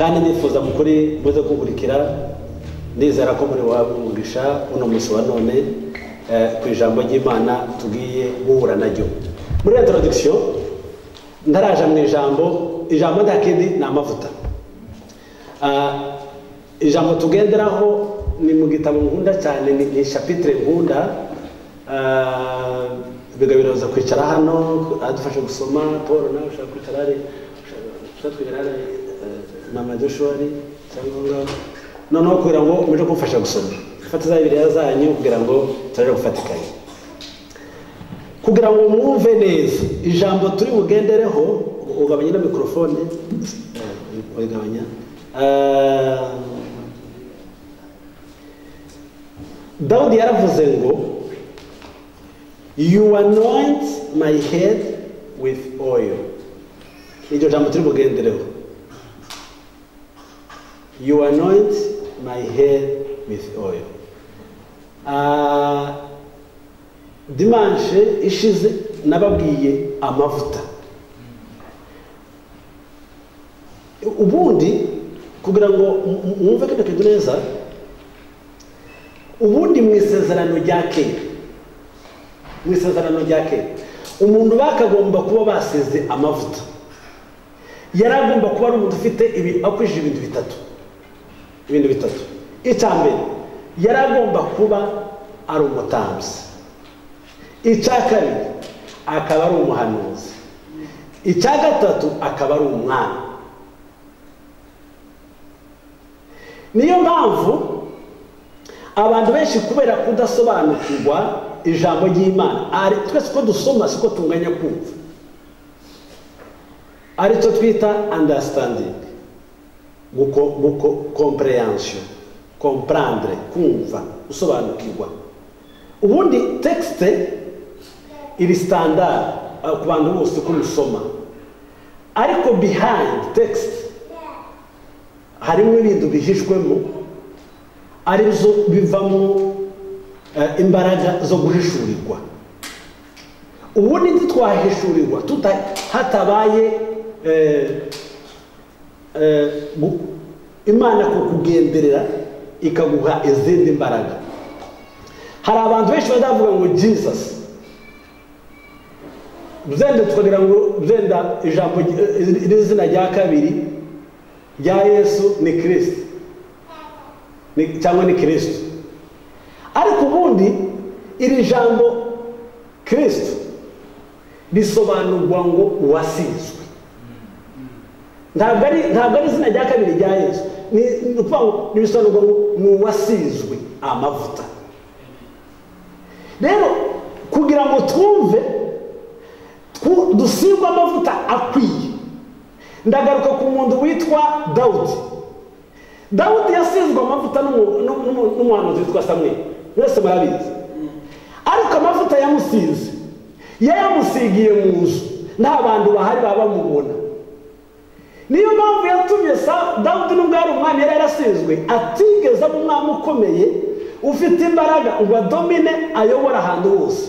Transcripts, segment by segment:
kandi nifuza mukuri muze kukurikira ndizera ko muri wabumugisha uno munsi wa none ku ijambo ry'Imana tugiye guhura naryo. Muri introduction ndaraje mu ijambo ndakindi na amavuta. Ijambo tugenderaho ni mu gitabo nkunda cyane, ni chapitre nkunda. Bigabiroza kwicara hano adufasha gusoma. Paul nawe ushaka kwicara ari ushaka kwicara mama Joshua cyangwa noneho kugira ngo muje kumfasha gusoma. Fata za Bibiliya zanyu kugira ngo turaje gufatikanya, kugira ngo mwumve neza ijambo turi bugendereho. Ugabanya na mikrofone ugabanya. Dawudi yaravuze ngo you anoint my head with oil. Iryo jambo turi bugendereho, you anoint my head with oil. Dimanche ishize nababwiye amavuta. Ubundi kugira ngo mwumve ko kintu neza, ubundi mu isezerano rya kera umuntu bakagomba kuba basize amavuta. Yaragomba kuba ari umuntu ufite akwije ibintu bitatu. Icyambere yaragomba kuba ari umutambyi. Icyakabiri akaba ari umuhanuzi. Icyagatatu akaba ari umwami. Niyo mpamvu abantu benshi kubera kudasobanukirwa ijambo ry'Imana, ari twese ko dusoma siko tunganya kumva, ari cyo twita understanding, comprehension, comprendre, kumva, gusobanukirwa. Ubundi texte iri standard ku bantu bose ko musoma, ariko behind text harimo ibintu bihishwemo arizo bivamo imbaraga zo guhishurirwa. Ubundi ntitwahishurirwa hatabaye Imana kukugenderera ikaguha izindi mbaraga. Hari abantu benshi badavuga ngo Jesus, zenda tukagira ngo zenda ijambo izina rya kabiri rya Yesu ni Kristo, cyangwa ni Kristo. Ariko ubundi iri jambo Kristo risobanurwa ngo wasizwe. Ntabwo ari izina rya kabiri rya Yesu, ni bisobanurwa ngo wasizwe amavuta. Rero kugira ngo twumve dusigwa amavuta akwiye, ndagaruka ku muntu witwa Dawudi yasizwe amavuta n'umuhanuzi witwa Samweli. Mwese murabizi. Ariko amavuta yamusize yayamusigiye mu nzu, nta bantu bahari baba mubona. Niyo mpamvu yatumye Dawudi nubwo yari umwami yari yarasizwe atigeze aba umwami ukomeye ufite imbaraga ngo adomine ayobora ahantu hose.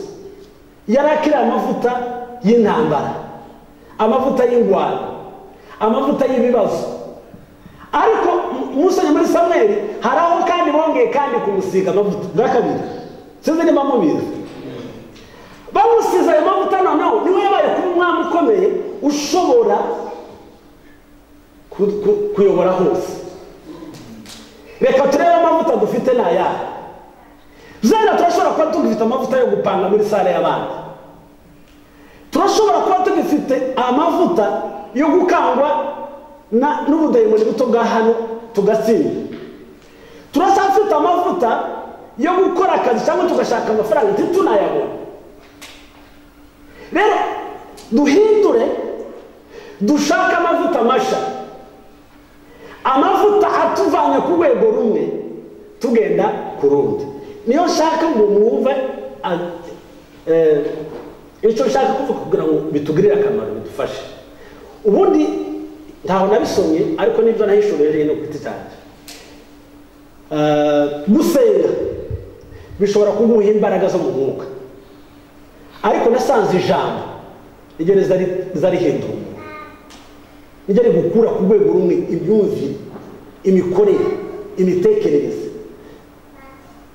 Yari akiri amavuta y'intambara, amavuta y'ingwano, amavuta y'ibibazo. Ariko musanye muri Samweli haraho kandi bongeye kandi kumusiga amavuta bwa kabiri. Sinzi niba mubizi. Bamusize ayo mavuta noneho niwe yabaye kuba umwami ukomeye ushobora kuyobora hose. Reka turebe amavuta dufite n'aya. Zenda turashobora kuba tugifite amavuta yo gupanga muri sale y'abandi. Turashobora kuba tugifite amavuta yo gukangwa n'ubudayimoni buto bwa hano tugatsinda. Turashafite amavuta yo gukora akazi cyangwa tugashaka amafaranga titunayabona. Rero duhindure, dushaka amavuta masha, amavuta atuvanya ku rwego rumwe tugenda ku rundi. Niyo nshaka ngo mwumve icyo nshaka kuvuga kugira ngo bitugirire akamaro, bidufashe. Ubundi ntaho nabisomye ariko nibyo nahishurije no kwita cyane. Gusenga bishobora kuguha imbaraga zo mu mwuka, ariko nasanze ijambo rigere zari hindura, rigere gukura ku rwego rumwe imyumvire imikorere, imitekerereze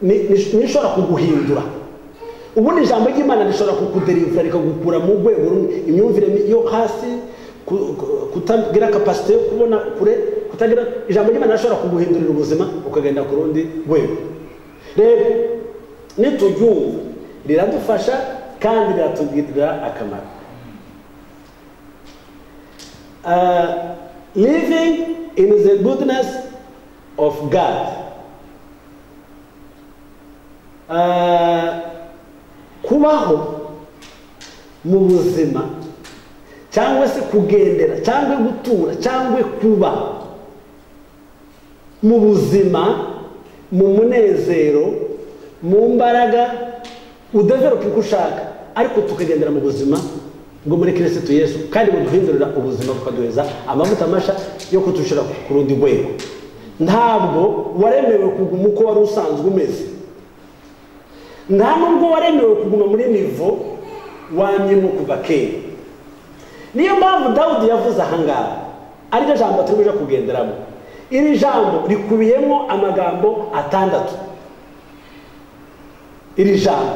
nishobora kuguhindura. Ubundi ijambo ry'Imana rishobora kukuderivura rikagukura mu rwego rumwe, imyumvire yo hasi, kutagira kapasite yo kubona kure, kutagira ijambo ry'Imana rishobora kuguhindurira ubuzima ukagenda ku rundi rwego. Rero nituryumva riradufasha kandi riratugirira akamaro. Living in the goodness of God. Kubaho mu buzima cyangwa se kugendera cyangwa gutura cyangwa kuba mu buzima mu munezero mu mbaraga udevelope uko ushaka, ariko tukagendera mu buzima bwo muri Kristo Yesu kandi buduhindurira ubuzima bukaduheza amavuta amasha yo kutushira ku rundi rwego. Ntabwo waremewe kuguma uko wari usanzwe umeze, nta nubwo waremewe kuguma muri nivo wanyemo kuva kera. Niyo mpamvu Dawudi yavuze ahangaha ari jambo turimo kugenderamo. Iri jambo rikubiyemo amagambo 6. Iri jambo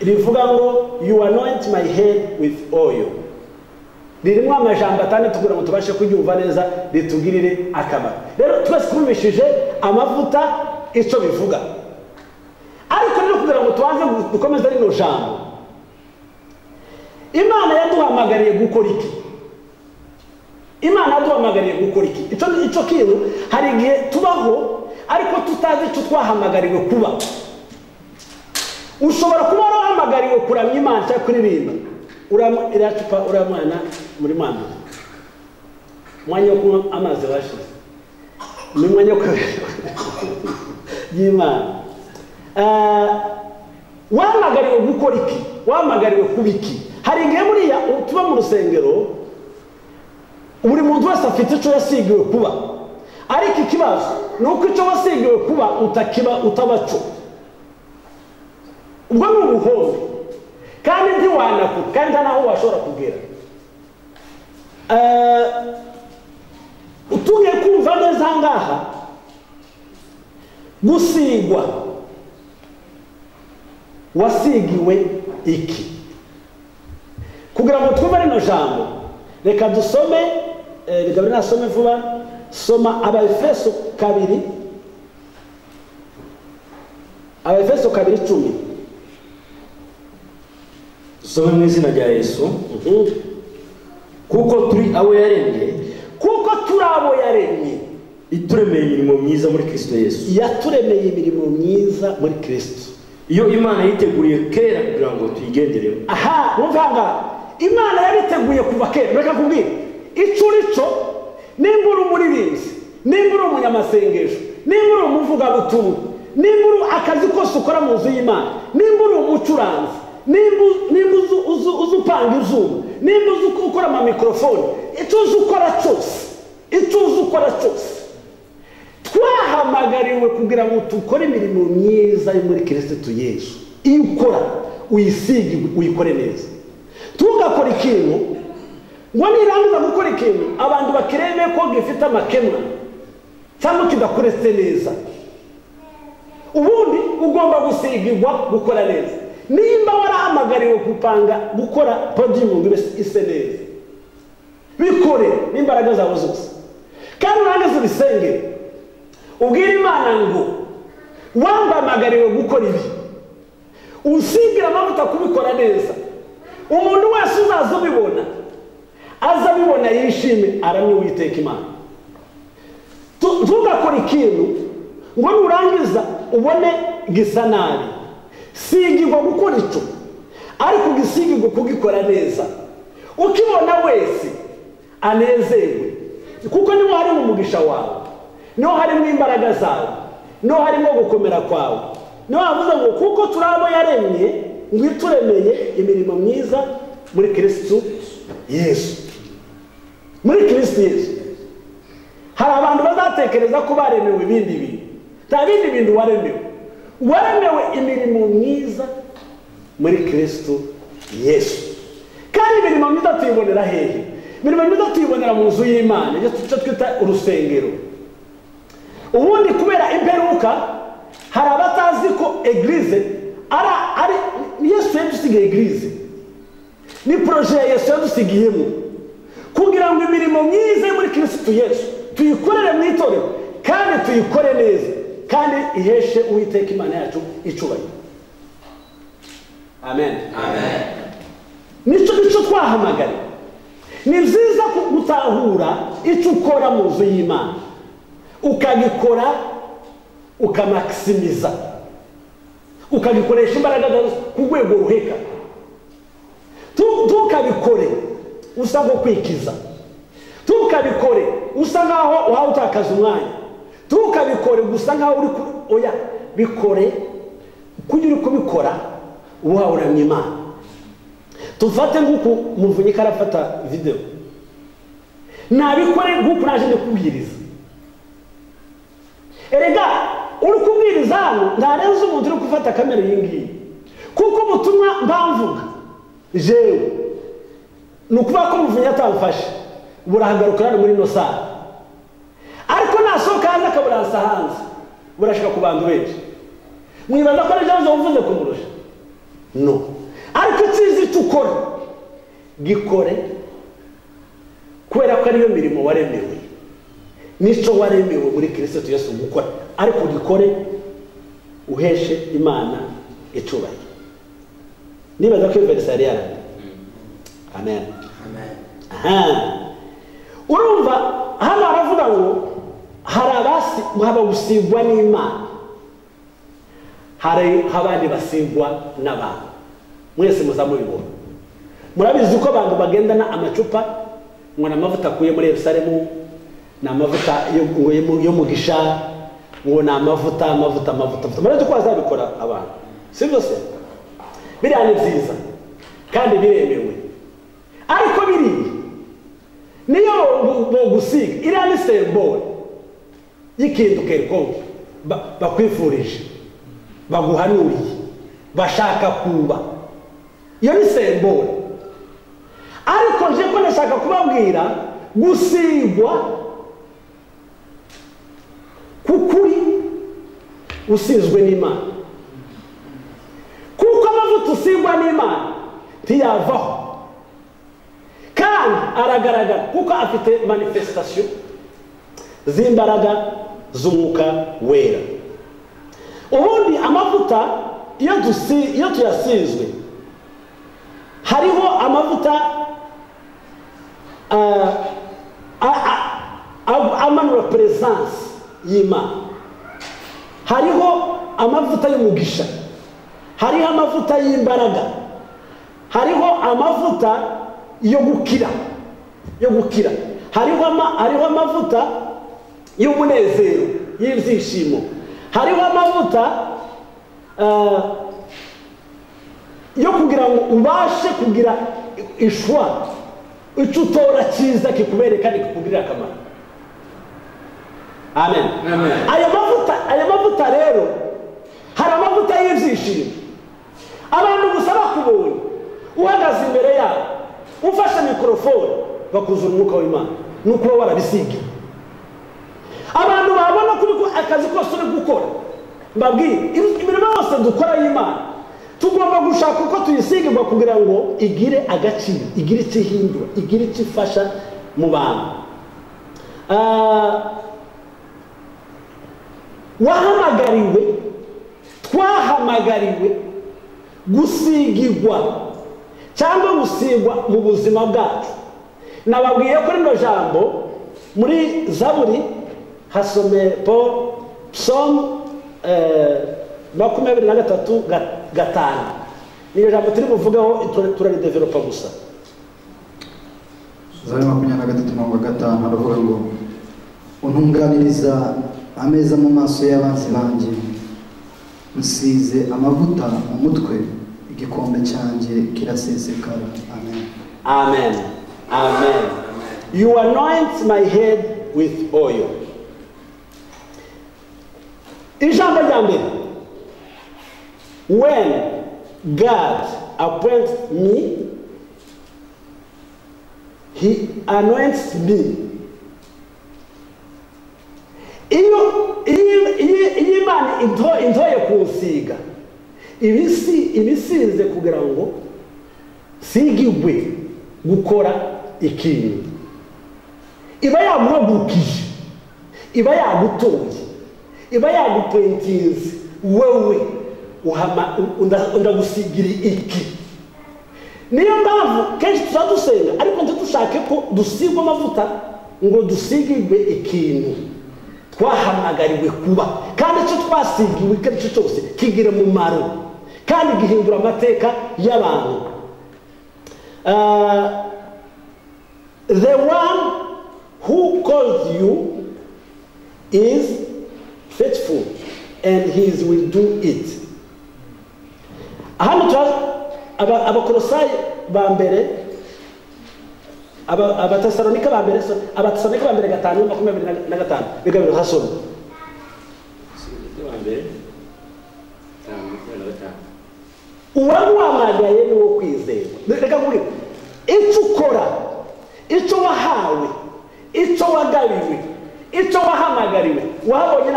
rivuga ngo you anoint my head with oil. Ririmo amajambo 6 kugira ngo tubashe kubyumva neza ritugirire akamaro. Rero twese twumvishije amavuta icyo bivuga, ariko rero kugira ngo tubanze dukomeze rino jambo, Imana yaduhamagariye gukora iki? Imana yaduhamagariye gukora iki? Icyo kintu hari igihe tubaho ariko tutazi icyo twahamagariwe kuba. Ushobora kuba warahamagariwe kuramya Imana cyangwa kuririmba, iracupa uramwana muri mwana mwanya wo kunywa amazi bashize, ni mwanya wo y'Imana. Wahamagariwe gukora iki? Wahamagariwe kuba iki? Hari igihe buriya tuba mu rusengero, buri muntu wese afite icyo yasigiwe kuba, ariko ikibazo ni uko icyo wasigiwe kuba utabaco. Ubwo ni ubuhombe kandi ntiwanakuka kandi nta naho washobora kugera. Utugiye kumva neza ahangaha, gusigwa wasigiwe iki? Kugira ngo twumve rino jambo, reka dusome, bigabire nasome vuba, soma Abaefeso 2, Abaefeso 2:10. Dusome mu izina rya Yesu. Kuko turi abo yaremye, ituremeye imirimo myiza muri Kristo Yesu. Yaturemeye imirimo myiza muri Kristo. Iyo Imana yiteguriye kera kugira ngo tuyigenderemo. Aha, muvanga Imana yariteguye kuva kera. Reka kubwira icurico, nimba uri umuririmbyi, nimba uri umunyamasengesho, nimba uri umuvugabutumwa, nimba uri akazi kose ukora mu nzu y'Imana, nimba uri umucuranzi, nimba uzi upanga izuba, nimba uzi ukora ama mikrofone, icyo uzi ukora cyose, twahamagariwe kugira ngo tukore imirimo myiza yo muri Kristo Yesu. Iyo ukora uyisige, uyikore neza. Tugakora ikintu ngo nirangiza gukora ikintu abantu bakireme ko gifite amakemwa cyangwa kidakoretse neza, ubundi ugomba gusigirwa gukora neza. Nimba warahamagariwe gukora podium ngo ise neza, bikore n'imbaraga zawe zose kandi urangiza ubisenge, ubwira Imana ngo wambamagariwe gukora ibi, usigira amavuta kubikora neza. Umuntu wese uzaza ubibona, azabibona yishime, aramye Uwiteka Imana. Tugakora ikintu ngo nurangiza ubone gisa nabi, sigirwa gukora icyo, ariko gisigirwa kugikora neza, ukibona wese anezerwe, kuko niho hari mu mugisha wawe, niho harimo imbaraga zawe, niho harimo gukomera kwawe. Niho havuze ngo kuko turabo yaremye ngo ituremeye imirimo myiza muri Kristo Yesu. Muri Kristo Yesu hari abantu bazatekereza ko baremewe ibindi bintu. Nta bindi bintu waremewe imirimo myiza muri Kristo Yesu. Kandi imirimo myiza tuyibonera hehe? Imirimo myiza tuyibonera mu nzu y'Imana, iyo twita urusengero. ubundi kubera imperuka hari abatazi ko eglise ari Yesu yadusigiye eglise, ni projet Yesu yadusigiyemo kugira ngo imirimo myiza muri Kristo Yesu tuyikorere mu itorero kandi tuyikore neza kandi iheshe Uwiteka Imana yacu icubahiro. Amen. Amen. Nico twahamagara. Ni byiza gutahura icyo ukora mu nzu y'Imana ukagikora ukamakisimiza, ukagikoresha imbaraga ku rwego ruheka. Tukabikore usa nko kwikiza, tukabikore usa nkaho uhawe utakaza umwanya, tukabikore gusa nkaho uri oya, bikore kugira uri kubikora uba uramya Imana. Tufate nk'uko Muvunyi karafata video, nabikore nk'uko naje ndikubwiriza. Erega uri kubwiriza hano ndarenze umuntu uri gufata kamera y'ingiyi, kuko ubutumwa mbamvuga jewe nukuvuga ko Muvunyi atamfashe burahagarukana muri no sala, ariko nasohoka hanze akaburansa hanze burashika ku bantu benshi mwibaza ko ari jazo uvuze kumurusha. No, ariko icizi tukora gikore kubera ko ariyo mirimo waremewe, nico waremewe muri Kristo Yesu gukora, ariko gikore uheshe Imana icubahiro. Nibaza ko verse ari yarande. Amen. Amen. Urumva hano aravuga ngo harabasi muhabagusigwa n'Imana, hari abandi basigwa n'abantu. Mwese muzamubibona, murabizi ko abantu bagendana amacupa ngo namavuta akuye muri Yerusalemu, namavuta yo mugisha, ngo namavuta murabizi ko bazabikora abantu, sibyo se? Biriya ni byiza kandi biremewe, ariko biri niyo bogusiga iriya ni symbol y'ikintu kelkonke bakwifurije, baguhanuriye, bashaka kuba, iyo ni symbol. Ariko nje ko nashaka kubabwira gusigwa kukuri usizwe n'Imana, kuko amavuta usigwa n'Imana ntiyavaho kandi aragaragara kuko afite manifestation z'imbaraga z'umwuka wera. Ubundi amavuta iyo tuyasizwe hariho amavuta amanura presence y'Imana, hariho amavuta y'umugisha, hariho amavuta y'imbaraga, hariho amavuta yo gukira, hariho amavuta y'umunezero, y'ibyishimo, hariho amavuta yo kugira ngo ubashe kugira ishwa icyo utora cyiza kikubereka kikugirira akamaro. Amen. Amen. Aya mavuta rero hari amavuta y'ibyishimo abantu gusa bakubonye uhagaze imbere yabo ufashe mikrofone bakuzura umwuka w'Imana, nuko warabisigiye. Abantu babona ko akazi kose uri gukora, mbabwiye imirimo yose dukora y'Imana tugomba gushaka uko tuyisigirwa kugira ngo igire agaciro, igire icyo ihindura, igire icyo ifasha mu bantu. Twahamagariwe gusigirwa cyangwa gusigwa mu buzima bwacu. Nababwiye ko rino jambo muri Zaburi hasome Paul Psalm 23:5 niyo jambo turi buvugaho turaridevelopa gusa. Zaburi 23:5 aravuga ngo untunganiriza ameza mu maso y'abanzi banjye, usize amavuta mu mutwe, igikombe cyanjye kirasesekara. Amen. Amen. Amen. You anoint my head with oil. Ijambo rya mbere, when God appoints me, He anoints me. iyo Imana intoye kunsiga ibisize kugira ngo sigigwe gukora ikintu, iba yamuhagurukije, iba yagutoye, iba yagupentinze, wowe ndagusigira iki. Niyo mpamvu kenshi tuzadusenga ariko ntidushake ko dusigwa amavuta ngo dusigirwe ikintu twahamagariwe kuba, kandi icyo twasigiwe icyo ari cyo cyose kigira umumaro kandi gihindura amateka y'abantu. The one who calls you is faithful and he will do it. Hano Abakolosayi ba mbere, Abatesalonika ba mbere, Abatesalonika ba mbere 5:25 bigabiro hasoma. Uwamuhamagaye ni wo kwizera. Reka ngure icyo ukora, icyo wahawe, icyo wagabiwe, icyo wahamagariwe, wahabonye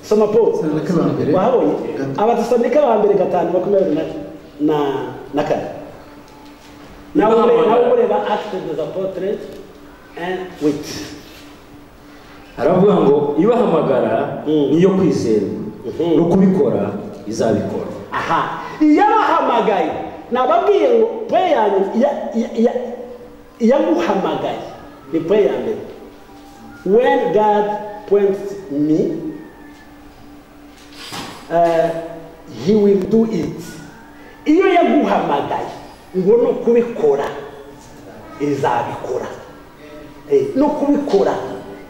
soma Paul wahabonye Abatesalonika ba mbere 5:24 nawe ureba Actes des Apôtres 1:8 aravuga ngo ibahamagara niyo kwizera no kubikora izabikora. Aha, iyo bahamagaye nababwiye ngo prayer yanyu yaguhamagaye ni prayer mbere. When God points me, he will do it. Iyo yaguhamagaye ngo no kubikora izabikora, no kubikora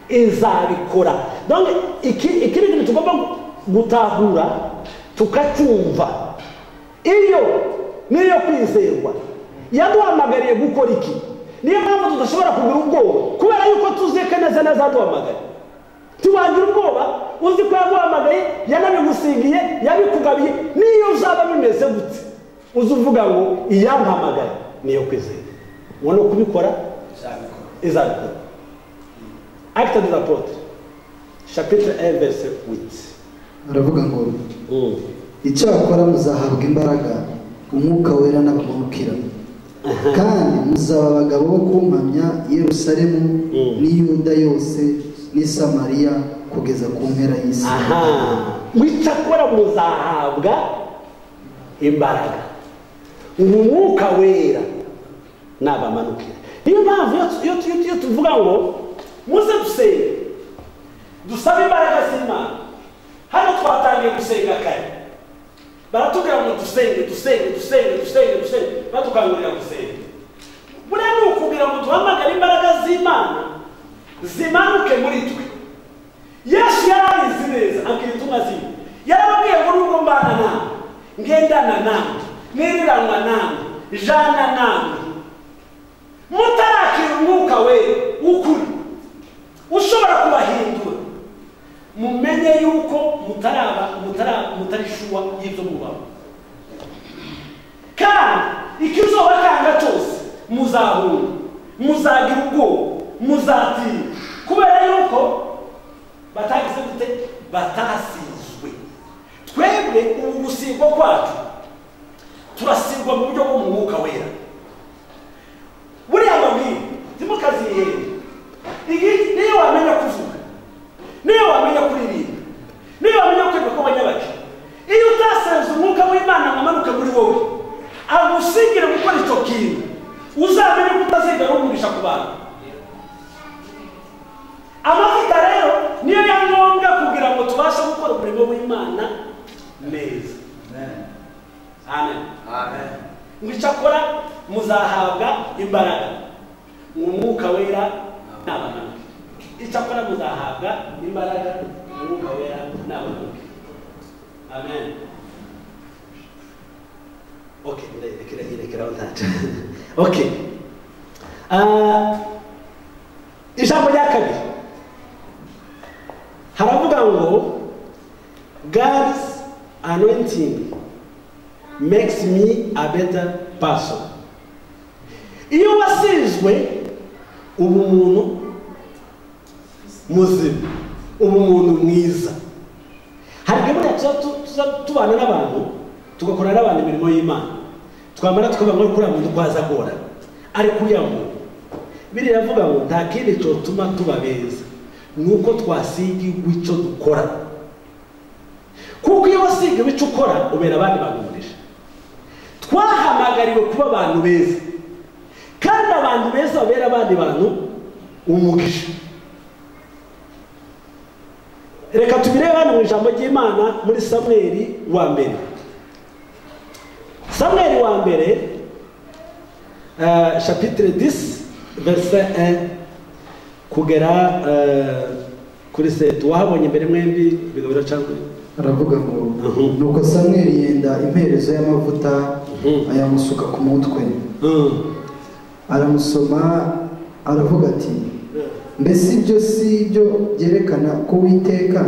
izabikora. Donc ikindi tugomba gutahura tukacyumva, iyo niyo kwizerwa yaduhamagariye gukora iki. Niyo mpamvu tudashobora kugira ubwoba kubera yuko tuzeke neza aduhamagaye. Tubagira ubwoba uzi ko yaguhamagaye, yanabigusigiye, yabikugabiye. Niyo uzaba bimeze gute uzuvuga ngo iyampamagaye niyo kwizera, ngo no kubikora izabikora. Actes des Apôtres chapitre 1 verset 8 aravuga ngo icyakora muzahabwa imbaraga umwuka wera n'abamanukira, kandi muzaba abagabo bo kumpamya i Yerusalemu n'i Yuda yose n'i Samariya kugeza ku mpera y'isi. Icyakora muzahabwa imbaraga umwuka wera n'abamanukira. Niyo mpamvu iyo tuvuga ngo muze dusenge dusabe imbaraga z'Imana, hano twatangiye gusenga kare baratubwira ngo dusenge batukangurira gusenga. Buriya ni ukubwira ngo duhamagare imbaraga z'Imana zimanuke muri twe. Yesu yarabizi neza abwira intumwa ziwe, yarababwiye ngo nubwo mbana nawe, ngendana nawe, niriranywa nawe, jana nawe, mutarakira umwuka we w'ukuri ushobora kubahindura, mumenye yuko mutarishuwa y'ibyo mubaho. Kandi ikizobakanga cyose muzahunga, muzagira ubwoba, muzatinya, kubera yuko batagize gute, batasizwe. Twebwe ubu gusigwa kwacu turasigwa mu buryo bwo mu mwuka wera. Buriya mabwire timukazihere, niyo wamenya kuvuga, niyo wamenya kuririmba, niyo wamenya kwiga ko banyabaki, iyo utasenze umwuka w'Imana amanuke muri wowe agusigire gukora icyo kintu, uzamenye ko utazigera umugisha ku bantu. Amavuta rero niyo yangombwa kugira ngo tubashe gukora umurimo w'Imana neza. Amen. Icyakora muzahabwa imbaraga umwuka wera n'abamanukira. Icyakora muzahabwa imbaraga umwuka wera n'abamanukira. Amen. Okay, rekera utacha. Okay. Ijambo rya kabiri haravuga ngo God's anointing makes me a better person. Iyo wasizwe ubu muntu muzima ubumuntu mwiza. Hari igihe buriya tuza tubana n'abantu tugakora n'abantu imirimo y'Imana, twamara tukavuga ngo kuri muntu kwaza agora, ariko uriya muntu Bibiliya iravuga ngo nta kindi cyotuma tuba beza nuko twasigirwa icyo dukora, kuko iyo wasiga icyo ukora ubera abandi bantu umugisha. Twahamagariwe kuba abantu beza, kandi abantu beza babera abandi bantu umugisha. Reka tubirebe hano mu ijambo ry'Imana muri Samweli wa mbere. Samweli wa mbere chapitre 10 verset 1 kugera kuri 7. Wahabonye mbere mwembi bigabira cyangwa aravuga ngo nuko Samweli yenda imperezo y'amavuta ayamusuka ku mutwe, aramusoma aravuga ati mbese ibyo si ibyo byerekana ko Uwiteka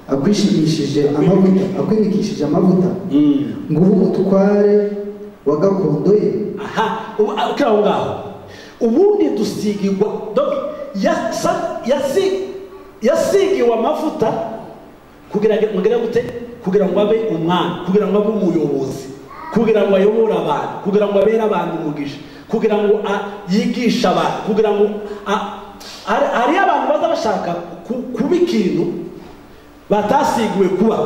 akwishimishije amavuta, akwimikishije amavuta ngo ube umutware wa gakondo ye. Ukiraho ngaho ubundi dusigirwa yasigiwe amavuta kugira ngo abe umwami, kugira ngo abe umuyobozi, kugira ngo ayobore abantu, kugira ngo abere abantu umugisha, kugira ngo yigishe abantu, kugira ngo hariyo abantu baza bashaka kuba ikintu batasigiwe kuba.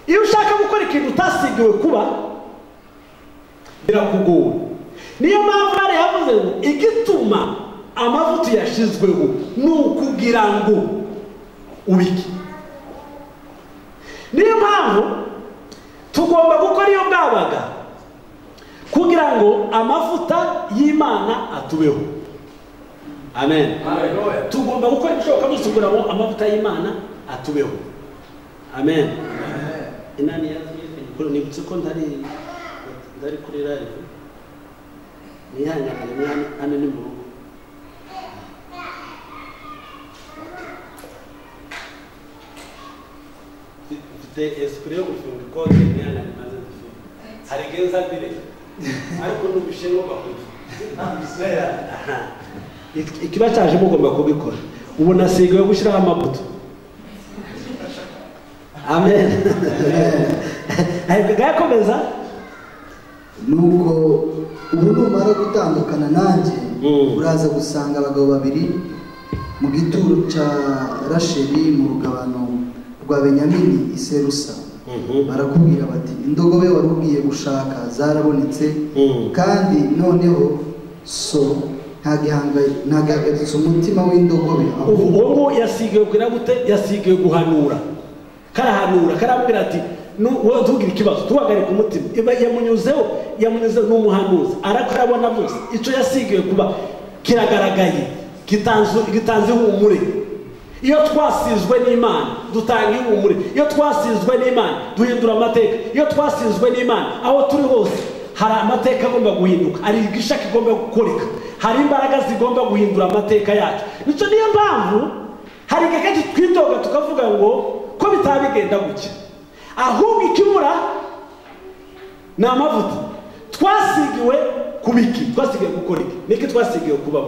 Iyo ushaka gukora ikintu utasigiwe kuba birakugora. Niyo mpamvu bari yavuze ngo igituma amavuta yashizweho ni ukugira ngo ubiki. Niyo mpamvu tugomba gukora iyo bwabaga kugira ngo amavuta y'Imana atubeho. Amen. Tugomba gukora ibishoboka byose kugira ngo amavuta y'Imana atubeho. Amen. Inani yaziko nibutse ko ndari kuri live nihangane mwana ane ni mu rugo. Mfite esprit yo gufunga konti nihangane maze gufunga. Hari genza bire ariko nubishengo bakuzi. Ikiba cyaje mugomba kubikora. Ubu nasigaye gushyiraho amabuto. Amen. Gakomeza nuko ubu numara gutandukana nanjye uraza gusanga abagabo babiri mu gituro cya Rasheli mu rugabano rwa Benyamini i Serusa. Barakubwira bati indogobe wari ugiye gushaka zarabonetse, kandi noneho so ntagihangayitse umutima w'indogobe. Ubu yasigiwe kugira gute? Yasigiwe guhanura. Karahanura karabwira ati wowe tugira ikibazo tuhagarika umutima. Yamunyuzeho n'umuhanuzi arakarabona bose icyo yasigiwe kuba kiragaragaye, gitanze ihumure. Iyo twasizwe n'Imana dutanga ihumure. Iyo twasizwe n'Imana duhindura amateka. Iyo twasizwe n'Imana aho turi hose hari amateka agomba guhinduka, hari igisha kigomba gukoreka, hari imbaraga zigomba guhindura amateka yacu. Nicyo niyo mpamvu hari igihe twitoga tukavuga ngo ko bitabigenda gutya, ahubwo ikibura ni amavuta. Twasigiwe kubiki, twasigiwe gukora iki? Niki twasigiwe kuba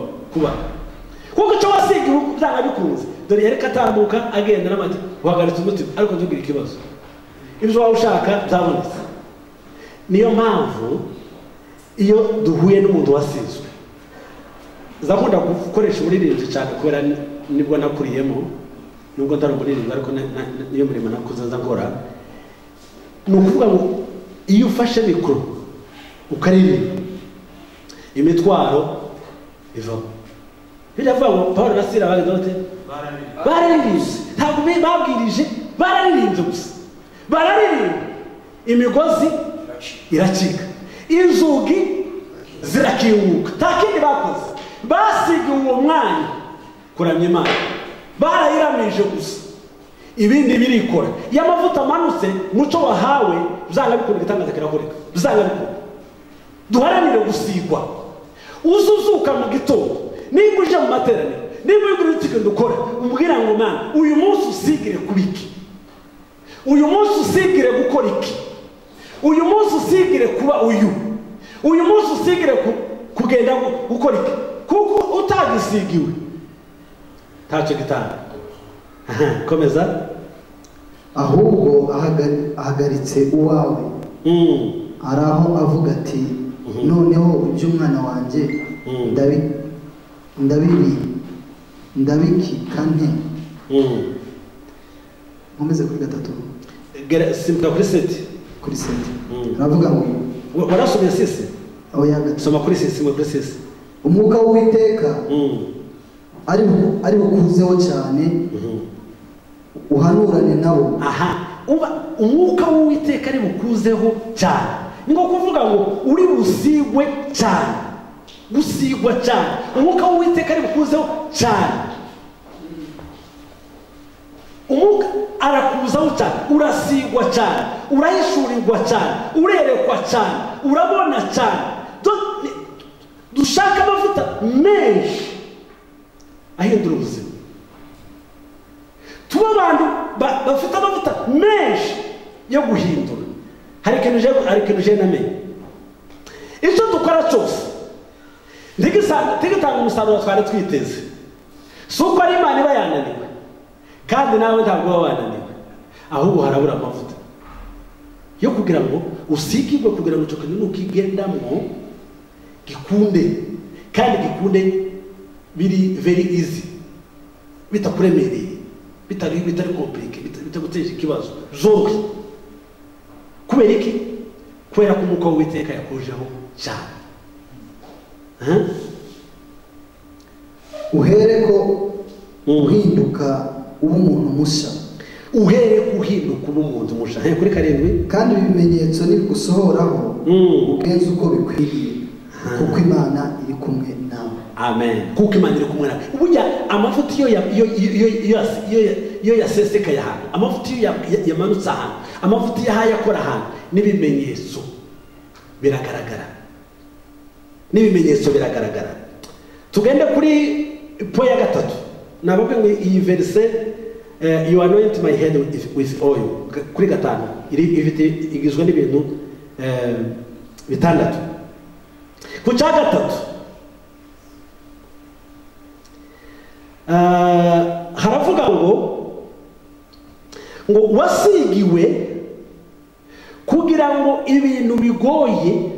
kuko icyo wasigiwe byanga bikunze. Dore yareka atambuka agenda n'amati uhagaritse umutima, ariko tugira ikibazo ibyo wawe ushaka byabonetse. Niyo mpamvu iyo duhuye n'umuntu wasizwe, zakunda gukoresha umuririmbyi cyane kubera nibwo nakuriyemo, nubwo ntari umuririmbyi ariko niyo murimo nakuze nkora. Ni ukuvuga ngo iyo ufashe mikoro ukaririmba imitwaro ivamo. Biravuga ngo Pawulo na Sila bageze bararirimbye, ntabwo babwirije, bararirimbye gusa. Bararirimba imigozi iracika, inzugi zirakinguka, nta kindi bakoze. Basigiwe uwo mwanya kuramya Imana, barayiramije gusa, ibindi birikora. Iyo amavuta amanutse muco wahawe byanga bikora, igitangaza kirakoreka, byanga bikora. Duharanire gusigwa. Uzuzuka mu gitondo, nimba uje mu materaniro, nimba uri ikintu dukora, umbwira ngo Mana uyu munsi usigire kubiki, uyu munsi usigire gukora iki, uyu munsi usigire kuba uyu munsi usigire kugenda gukora iki. Kuko utagisigiwe ntacyo gitanga. Komeza. ahubwo ahagaritse uwawe ari aho avuga ati noneho iby'umwana wanjye ndabikika nte. nkomeze kuri 3 simbuka kuri 7 aravuga ngo warasomye sisi oya soma kuri 6 umwuka w'Uwiteka ari bukuzeho cyane uhanurane nabo. umwuka w'Uwiteka ari bukuzeho cyane, ni nko kuvuga ngo uri busigwe cyane, gusigwa cyane. umwuka w'Uwiteka ari bukuzeho cyane, umwuka arakuzaho cyane, urasigwa cyane, urahishurirwa cyane, urerekwa cyane, urabona cyane. dushaka amavuta menshi ahindura ubuzima, tuba abantu bafite amavuta menshi yo guhindura. hari ikintu je namenye, icyo dukora cyose ntigitanga umusaruro twari twiteze. si uko ari Imana iba yananiwe, kandi nawe ntabwo uba wananiwe, ahubwo harabura amavuta yo kugira ngo usigirwe, kugira ngo icyo kintu nukigendamo gikunde, kandi gikunde biri very easy, bitakuremereye, bitari compliqué, bitaguteje ikibazo, zoroshye. kubera iki? kubera ko umwuka w'Uwiteka yakujeho cyane. uhereko uhinduka uba umuntu mushya, uhereko uhinduka uba umuntu mushya. kuri 7 kandi ibimenyetso nibigusohoraho ugenze uko bikwiriye, kuko Imana iri kumwe nawe. Amen. kuko Imana iri kumwe nawe. Burya amavuta iyo yasesekaye ahantu, amavuta iyo yamanutse ahantu, amavuta iyo ahaye akora ahantu, n'ibimenyetso biragaragara. tugende kuri po ya 3. nababwe ngo iyi verse you anoint my head with oil, kuri 5 igizwe n'ibintu 6. ku cya 3 haravuga ngo wasigiwe kugira ngo ibintu bigoye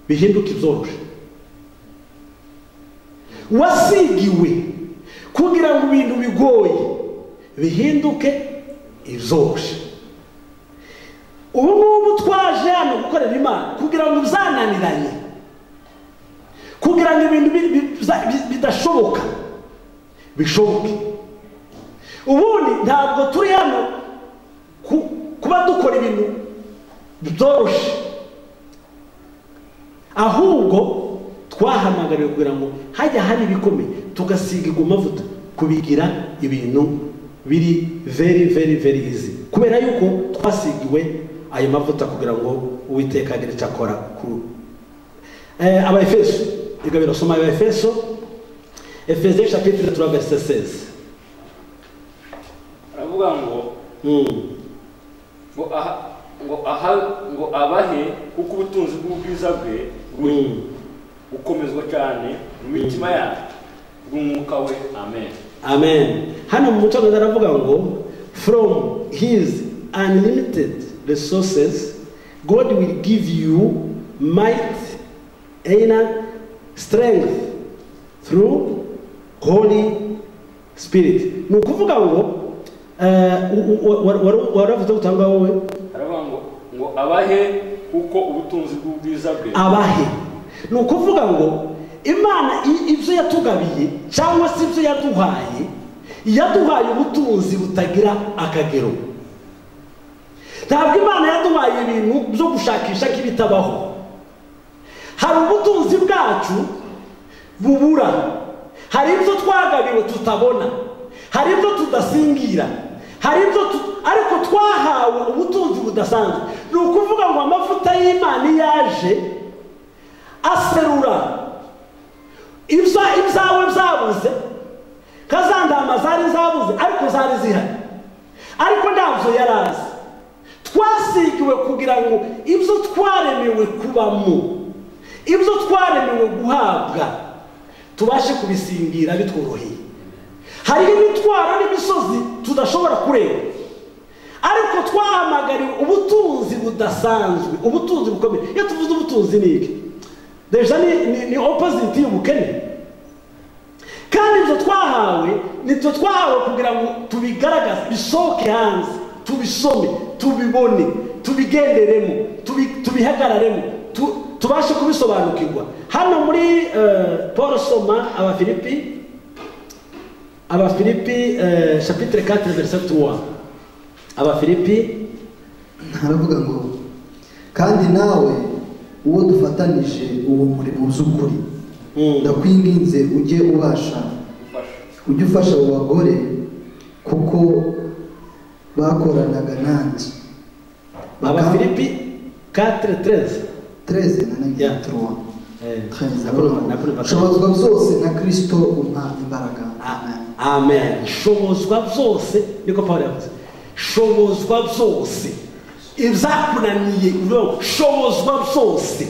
bihinduke ibyoroshye. wasigiwe kugira ngo ibintu bigoye bihinduke ibyoroshye. ubu ngubu twaje hano gukorera Imana kugira ngo bizananiranye, kugira ngo ibintu bidashoboka bishoboke. ubundi ntabwo turi hano kuba dukora ibintu byoroshye, ahubwo twahamagariwe kugira ngo hajya hari ibikomeye tugasigirwa amavuta kubigira ibintu biri very very very easy, kubera yuko twasigiwe ayo mavuta kugira ngo Uwiteka agire icyo akora. Abaefeso, igabiro soma Abaefeso, Efesiens chapitre 3 verset 16. aravuga ngo abahe kuko ubutunzi bw'ubwiza bwe bukomezwa cyane mu mitima yabo bw'umwuka we. Amen. hano mu muco aravuga ngo from his unlimited resources God will give you might and strength through Holy Spirit. ni ukuvuga ngo waravuze gutanga wowe, aravuga ngo abahe kuko ubutunzi bw'ubwiza bwe. abahe ni ukuvuga ngo Imana ibyo yatugabiye cyangwa se ibyo yaduhaye ubutunzi butagira akagero. ntabwo Imana yaduhaye ibintu byo gushakisha k'ibitabaho. hari ubutunzi bwacu bubura, hari ibyo twagabiwe tutabona, hari ibyo tudasingira, hari ibyo ariko twahawe ubutunzi budasanzwe. ni ukuvuga ngo amavuta y'Imana yaje aserura ibyawe byabuze, kazandama zari zabuze ariko zari zihari, ariko ntabwo yarazi. twasigiwe kugira ngo ibyo twaremewe kubamo, ibyo twaremewe guhabwa, tubashe kubisingira bitworoheye. hariho imitwaro n'imisozi tudashobora kureba, ariko twahamagariwe ubutunzi budasanzwe, ubutunzi bukomeye. Iyo tuvuze ubutunzi ni iki? Deja ni opposite y'ubukene. Kandi ibyo twahawe nitwe twahawe kugira ngo tubigaragaze, bisohoke hanze, tubisome, tubibone, tubigenderemo, tubihagararemo, tubashe kubisobanukirwa. Hano muri Paul soma Abafilipi chapitre 4 verset 3. Abafilipi haravuga ngo kandi nawe uwo dufatanije uwo murimo by'ukuri ndakwinginze ujye ufasha abo bagore kuko bakoranaga nanjye. Abafilipi 4:13 shobozwa byose na Kristo umpa imbaraga. Amen. Shobozwa byose niko Paul yavuze, shobozwa byose ibyakunaniye, shobozwa byose.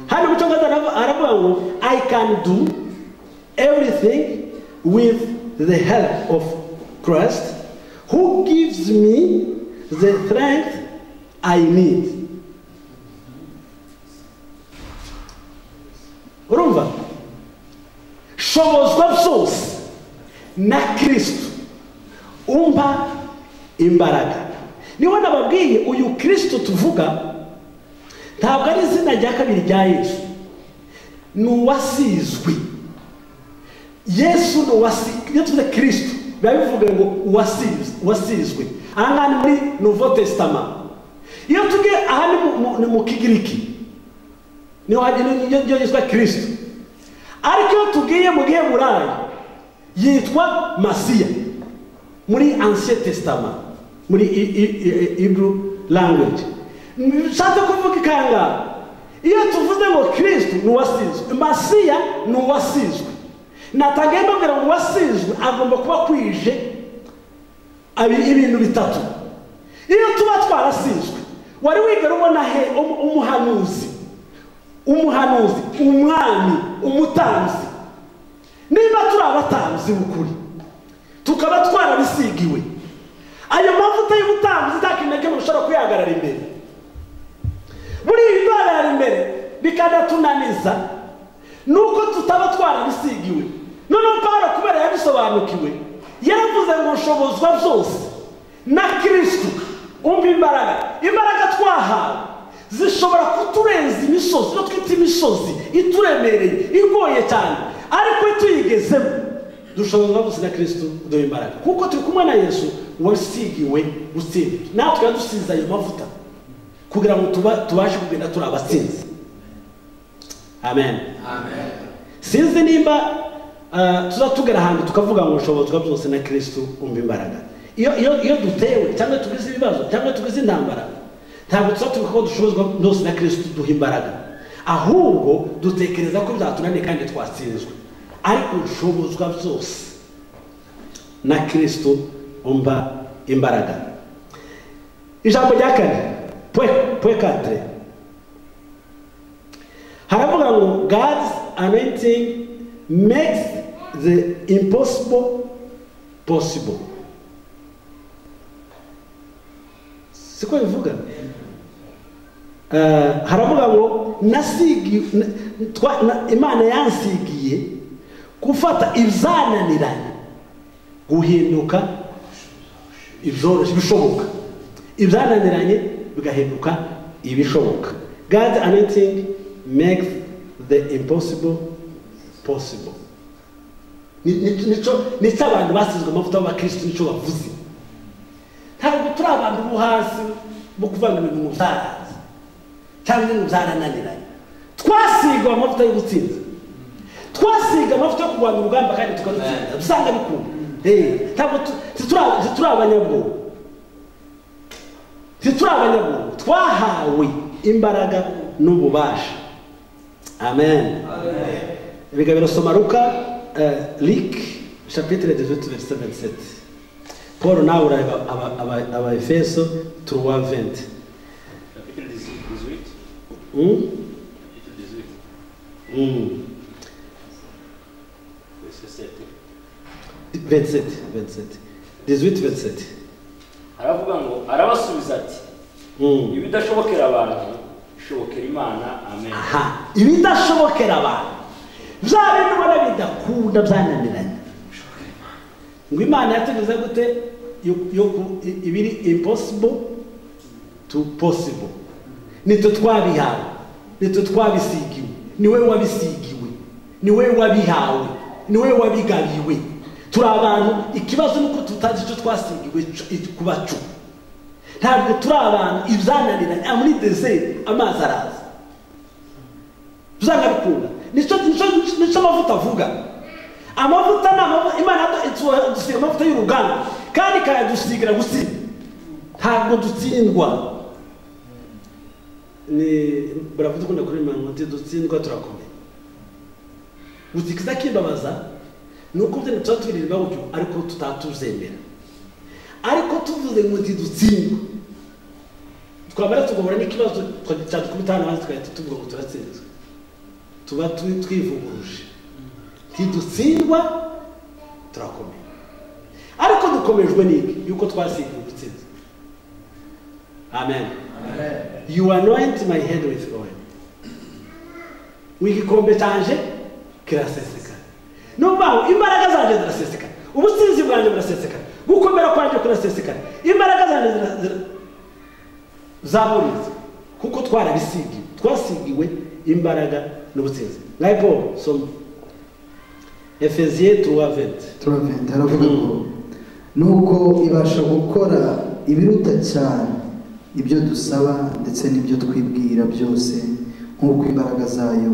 Hano mu cyongereza aravuga ngo I can do everything with the help of Christ who gives me the strength I need. Urumva? Shobozwa byose na Kristo umpa imbaraga. Niwe nababwiye uyu Kristo tuvuga ntabwo ari izina rya kabiri rya Yesu, ni uwasizwe. Yesu ni uwasizwe. Iyo tuvuze Kristo biba bivuga ngo uwasizwe. Aha ngaha ni muri Nouveau Testament. Iyo tugiye aha ni mu Kigiriki niyo yitwa Kristo, ariko iyo tugiye mu Giheburayo yitwa Masiya muri Ancien Testament, muri Hebrew language. Nshatse kuvuga ikanga, iyo tuvuze ngo Kristo ni uwasizwe, Masiya ni uwasizwe. Natagenda mbere ngo uwasizwe agomba kuba kwije ibintu bitatu. Iyo tuba twarasizwe, wari wigera ubona he umuhanuzi, umwami, umutanzi? Niba turi abatanzi b'ukuri tukaba twarabisigiwe, ayo mavuta y'ubutanzi ntakinege mushobora kuyahagarara imbere. Muri iyi ndwara imbere bikanatunaniza nuko tutaba twarabisigiwe. Noneho Pawulo kubera yabisobanukiwe yaravuze ngo shobozwa byose na Kristo umpa imbaraga twahawe zishobora kuturenza imisozi. No twita imisozi ituremereye igoye cyane, ariko tuyigezemo dushobozwa byose na Kristo uduha imbaraga, kuko turi kumwe na Yesu wasigiwe gutsinda. Natwe yadusize ayo mavuta kugira ngo tubashe kugenda turi abatsinzi. Amen. Sinzi nimba tuzatugera ahantu tukavuga ngo ushobozwa byose na Kristo umpa imbaraga. Iyo dutewe cyangwa tugize ibibazo cyangwa tugize intambara, ntabwo tuzatuvuga ko dushobozwa byose na Kristo duha imbaraga, ahubwo dutekereza ko byatunaniye kandi twatsinzwe. Ariko ushobozwa byose na Kristo umpa imbaraga. Ijambo rya kane point 4 haravuga ngo God's anointing makes the impossible possible. Siko bivuga? Haravuga ngo Imana yansigiye gufata ibyananiranye guhinduka ibyoroshye bishoboka, ibyananiranye bigahinduka ibishoboka. God's anointing makes the impossible possible. Nico abantu basizwe amavuta y'Abakristo nico bavuze. Ntabwo turi abantu bo hasi bo kuvanga ibintu mu byarazi cyangwa ibintu byarananiranye. Twasigwa amavuta y'ubutsinzi, twasiga amavuta yo kurwanya urugamba kandi tukadutsinda, dusanga bikunda. Ntabwo turi abanyabwoba, twahawe imbaraga n'ububasha. Amen. Biga birasoma Luka Luc chapitre 18 verset 27. Paul nawe urareba aba Efeso 3:20. Chapitre 18. 27 18 aravuga ngo arabasubiza ati 27 ibidashobokera abantu bishobokera Imana. Amen. aha ibidashobokera abantu bya bintu ubona bidakunda byananiranye ngo Imana yategeze gute ibiri impossible to possible. Nitwe twabihawe, nitwe twabisigiwe, niwe wabisigiwe, niwe wabihawe, niwe wabigabiwe. Turi abantu, ikibazo nuko tutazi icyo twasigiwe kubacu. Ntabwo turi abantu ibyananiranye muri desert amazi araza. Tuzanga bikunda. Nico amavuta avuga. Amavuta n'amavuta Imana dusiga amavuta y'uruganda kandi kayadusigira gusiga. Ntabwo dutsindwa. Ni baravuga ko ndakora Imana ati dutsindwa turakomeye. Uzikiza kibabaza nuko byo tutwirira buryo ariko tutatuzemera. Ariko tuvuze ngo dutsindwa. Twamara tugobora n'ikibazo twakubitana hanze twahita tuvuga ngo turatsinzwe. Tuba twivuguruje. Ntidutsindwa turakomeye. Ariko dukomejwe n'iki yuko twasigiye gutsinda. Amen. Amen. You anoint my head with oil. Wigikombe canje kiraseseka. Numva imbaraga zanje ziraseseka. Ubutsinzi bwanje buraseseka. Gukomera kwanje kuraseseka. Imbaraga zanje zaburize kuko twarabisigiwe. Twasigiwe imbaraga n'ubutsinzi. Ngai Paul som Efesiens 3:20 haravuga ngo nuko ibasha gukora ibiruta cyane ibyo dusaba ndetse n'ibyo twibwira byose nk'uko imbaraga zayo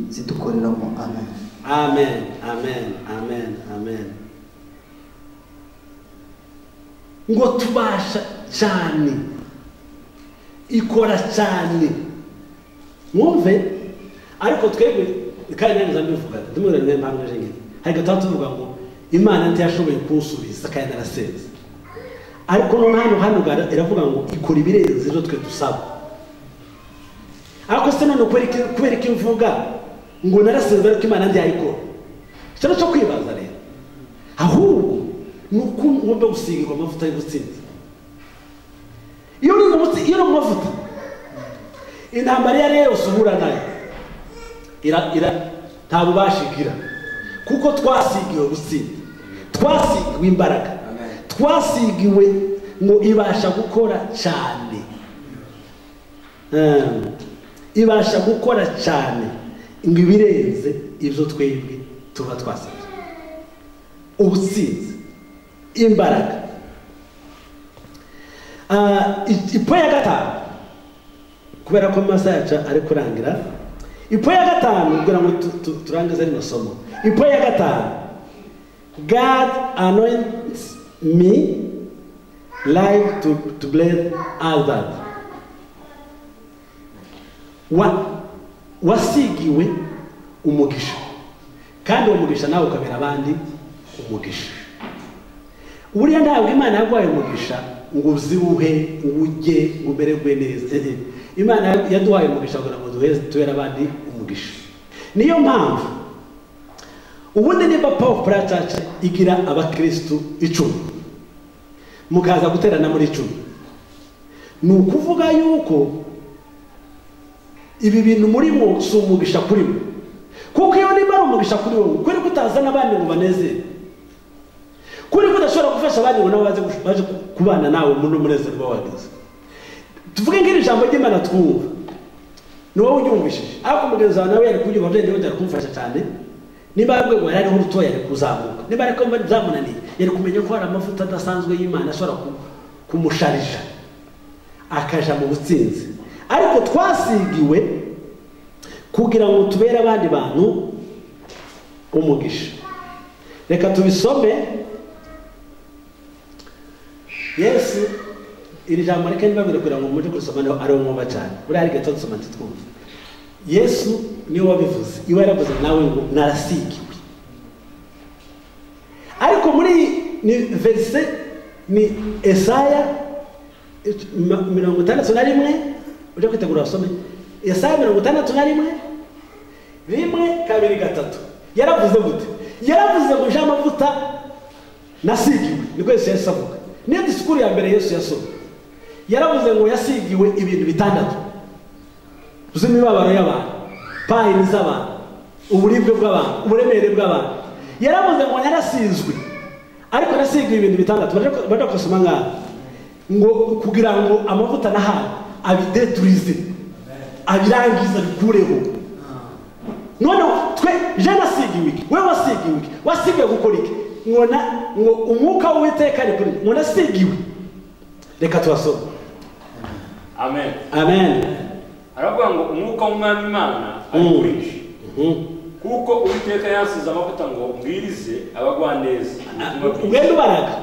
zidukoreramo. Amen. Amen. Amen. Amen. Amen. Ngo tubasha cyane ikora cyane mwumve ariko twebwe kandi neza mbivuga ndumurane mpamwe jenge hari gatatu tuvuga ngo Imana ntiyashoboye kunsubiza kandi narasenze ariko hano iravuga ngo ikora ibirenze ibyo twe dusaba ariko se none kubera ko imvuga ngo narasenze ariko Imana ntiyayikora cyo cyo kwibaza rero ahubwo nuko ngomba gusigirwa amavuta y'ubutsinzi iyo uri mu mavuta intambara yari yose uhura nayo nta bubashigira kuko twasigiwe gutsinda twasigiwe imbaraga twasigiwe ngo ibasha gukora cyane ibasha gukora cyane ngo ibirenze ibyo twebwe tuba twasabye ubutsinzi imbaraga ipo ya gatanu kubera ko amasaha yacu ari kurangira ipo ya gatanu kugira ngo turangize rino somo ipo ya gatanu God anoints me like to bless others. Wasigiwe umugisha kandi umugisha nawe ukabera abandi umugisha. Uriya ntabwo Imana yaguhaye umugisha ngo uzibuhe ujye umererwe neza. Imana yaduhaye umugisha kugira ngo duhere abandi umugisha. Niyo mpamvu ubundi niba Power Prayer Church igira abakristo 10 mukaza guterana muri 10 ni ukuvuga yuko ibi bintu murimo si umugisha kuri mwe kuko iyo niba ari umugisha kuri wowe kuri kutazana abandi ngo banezere kuri kudashobora gufasha abandi ngo nabo baje kubana nawe muri munezero wagize tuvuge ngiri jambo ry'Imana twumva ni wowe unyumvishije ariko mugenzi wawe nawe yari kubyumva byende wenda kumfasha cyane niba yagwe yari urutoya yari kuzamuka niba ariko byamunaniye yari kumenya ko hari amavuta adasanzwe y'Imana ashobora kumusharija akaja mu butsinzi ariko twasigiwe kugira ngo tubere abandi bantu umugisha. Reka tubisome Yesu iri jambo reka nibabwire kugira ngo muje gusoma ari umwumva cyane uri ari gato dusoma twumva Yesu niwe wabivuze iwe yaravuze nawe ngo narasigiwe ariko muri ni verse ni Esaya 61 uje kwitegura usome Esaya 61 rimwe kabiri gatatu yaravuze gute yaravuze ngo amavuta nasigiwe niko Yesu yahise avuga. Niyo disikuru ya mbere Yesu yasomye yaravuze ngo yasigiwe ibintu bitandatu z'imibabaro y'abantu, payini z'abantu, uburibwe bw'abantu, uburemere bw'abantu. Yaravuze ngo yarasizwe, ariko nasigiwe ibintu bitandatu. Baje kusoma ngaho ngo kugira ngo amavuta nahawe abideturize, abirangiza bikureho. None twe je nasigiwe iki, wewe wasigiwe iki, wasigiwe gukora iki? Ngo umwuka w'Uwiteka ari kuri ngo nasigiwe. Reka tubasome. Amen. Amen. Aravuga ngo umwuka w'Umwami Imana ari kuri nje, kuko Uwiteka yansize amavuta ngo mbwirize abagwaneza. Ugenda ubaraga.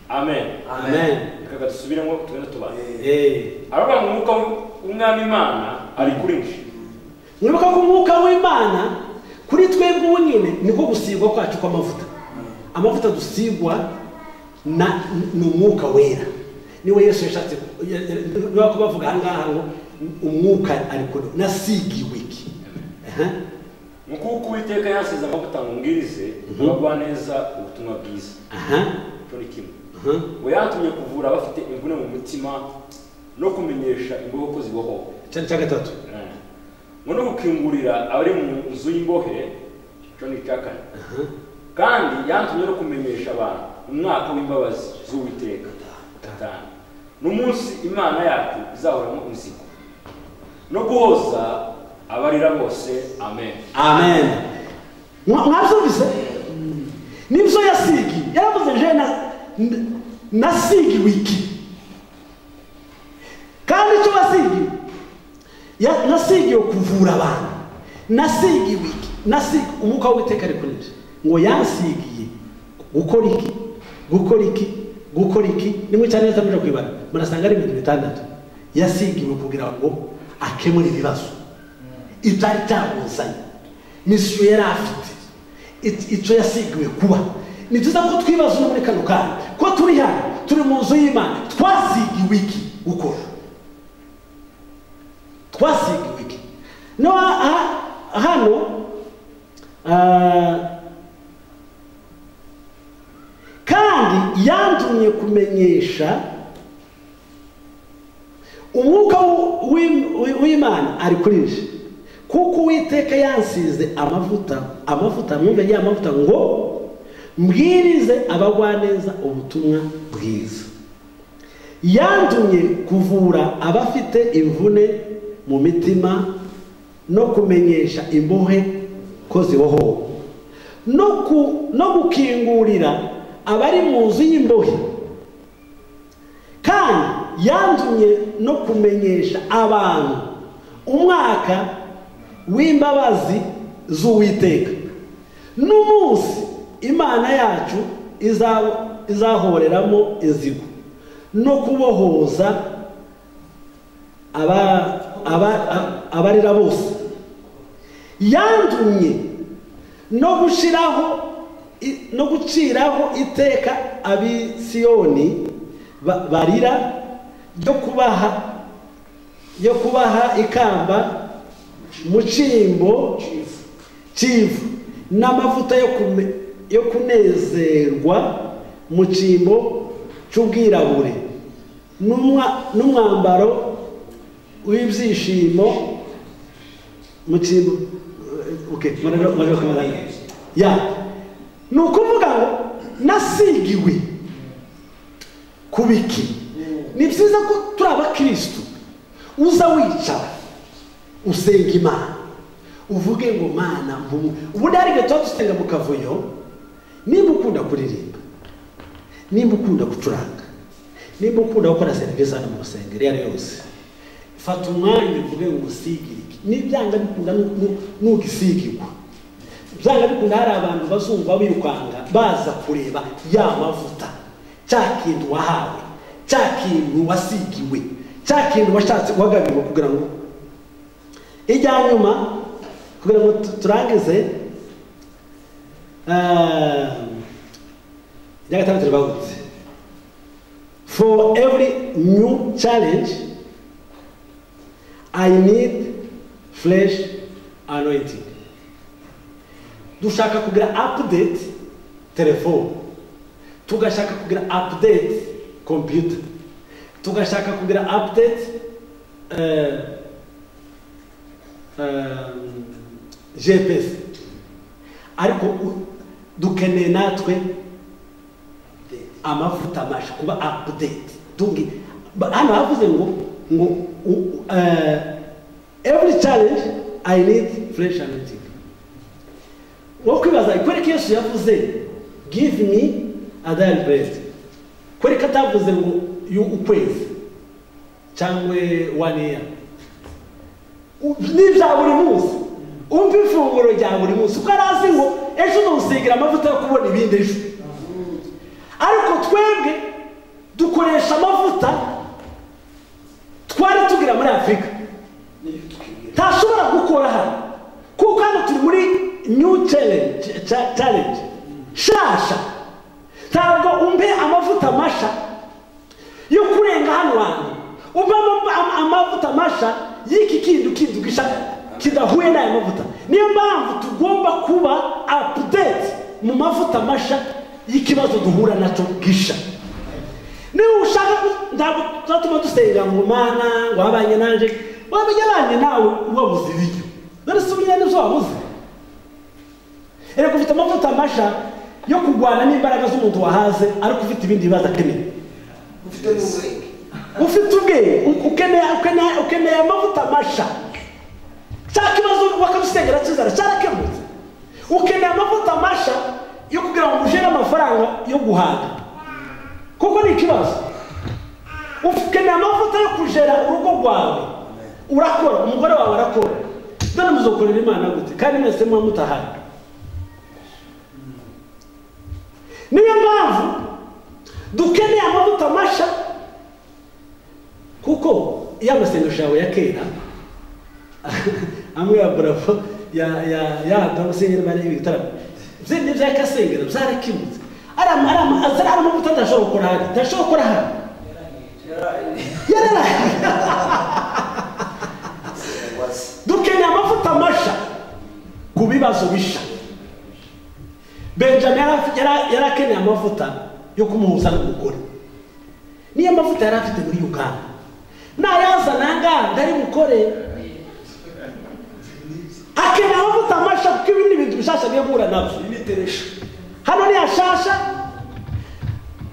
Amen. Amen. Reka dusubiremo tugenda tubana. Aravuga ngo umwuka w'Umwami Imana ari kuri nje. Mwibuka ko umwuka w'Imana kuri twebwe ubu nyine niko gusigwa kwacu kw'amavuta. Amavuta dusigwa ni umwuka wera. Niwe Yesu yashatse niba ko bavuga ahangaha ngo umwuka ari kuri nasigiwe iki. Kuko Uwiteka yansize amavuta ngo mbwirize abagwaneza ubutumwa bwiza. Cyo ni kimwe. We yantumye kuvura abafite imvune mu mutima no kumenyesha imbohe ko zibohowe. Cyane cya gatatu. Ngo no gukingurira abari mu nzu y'imbohe. Cyo ni cya kane. Kandi yantumye no kumenyesha abantu umwaka w'imbabazi z'Uwiteka. N'umunsi Imana yacu izahoramo inzigo no guhoza abarira bose. Amen. Amen. Mwabyumvise? Nibyo yasigiwe. Yaravuze je nasigiwe iki, kandi icyo wasigiwe nasigiwe kuvura abantu. Nasigiwe iki? Umwuka w'Uwiteka ari kuri nje ngo yansigiye gukora iki, gukora iki, gukora iki. Nimwe cyane neza muje kwibara murasanga ari ibintu bitandatu. Yasigiwe kugira ngo akemure ibibazo itari cyabuzanye, misiyo yari afite. Icyo yasigiwe kuba ni byiza ko twibaza no muri kano kanya ko turi hano, turi mu nzu y'Imana. Twasigiwe iki gukora? Twasigiwe iki? No hano kandi yantumye kumenyesha umwuka w'Imana ari kuri nje, kuko Uwiteka yansize amavuta mwumve ya mavuta ngo mbwirize abagwaneza ubutumwa bwiza. Yantumye kuvura abafite imvune mu mitima no kumenyesha imbohe ko zibohowe, no gukingurira abari mu nzu y'imbohe. Kandi yantumye no kumenyesha abantu umwaka w'imbabazi z'Uwiteka, n'umunsi Imana yacu izahoreramo inzigo no kubohoza abarira bose. Yantumye no guciraho iteka ab'Isiyoni barira ryo kubaha ikamba mu cyimbo cy'ivu n'amavuta yo kunezerwa mu cyimbo cy'ubwirabure n'umwambaro w'ibyishimo mu cyimbo. Ni ukuvuga ngo nasigiwe kubiki. Ni byiza ko turi abakristo uza wicara usenga Imana uvuge ngo Mana ubu ndarige tuba dusenga mu kavuyo. Nimba ukunda kuririmba, nimba ukunda gucuranga, nimba ukunda gukora serivisi hano mu rusengero iyo ari yose, fata umwanya uvuge ngo usigire iki. Nibyanga bikunda nugisigirwa, byanga bikunda hari abantu bazumva birukanga baza kureba ya mavuta, cya kintu wahawe, cya kintu wasigiwe, cya kintu washatse wagabiwe kugira ngo ijya nyuma kugira ngo turangize. Gatandatu bagutse, for every new challenge I need fresh anointing. Dushaka kugira update telefone, tugashaka kugira update computer, tugashaka kugira update GPS, ariko dukeneye natwe amavuta masha kuba update. Hano havuze ngo every challenge I need fresh anointing. Wakwibaza kwereka Yesu yavuze give me a daily bread, kwereka atavuze ngo ukwezi cyangwa 1 year. Nibya buri munsi, umva ifunguro rya buri munsi, uko arazi ngo ejo nusigira amavuta yo kubona ibindi ejo. Ariko twebwe dukoresha amavuta twari tugira muri Afrika tashobora gukora hano, kuko hano turi muri new challenge shasha. Ntabwo umbe amavuta masha yo kurenga hano wanyu, umbe amavuta masha y'iki kindu gishaka kidahuye n'aya mavuta. Niyo mpamvu tugomba kuba update mu mavuta masha y'ikibazo duhura nacyo gisha. Niba ushaka ntabwo tuzatuma dusenga ngo Mana ngo abanye nanje, wamenye abanye nawe wabuze ibiryo, none se umenye n'ibyo wabuze. Erega ufite amavuta masha yo kurwana n'imbaraga z'umuntu wahaze, ariko ufite ibindi bibazo akeneye. Ufite ukeneye amavuta masha, cya kibazo wakabisengera kizara cyarakemutse. Ukeneye amavuta masha yo kugira ngo ujere amafaranga yo guhaga, kuko ni ikibazo. Ukeneye amavuta yo kujera urugo rwawe, urakora, umugore wawe arakora, none muzokorera Imana gute kandi mwese muba mutahari? Niyo mpamvu dukeneye amavuta masha, kuko ya masengesho yawe ya kera amwe ya bravo ya ndamusengera bari ibitaramo zindi byakasengera byarakimutse. Ari amavuta adashobora gukora hano, adashobora gukora hano, yararaye. Dukeneye amavuta masha ku bibazo bisha. Benjamin yarakeneye amavuta yo kumuhuza n'umugore, niyo amavuta yari afite muri Uganda. Nayazana ngaha ndari mukore, akeneye amavuta masha kuko ibindi bintu bishasha biyo guhura nabyo. Hano ni ashasha,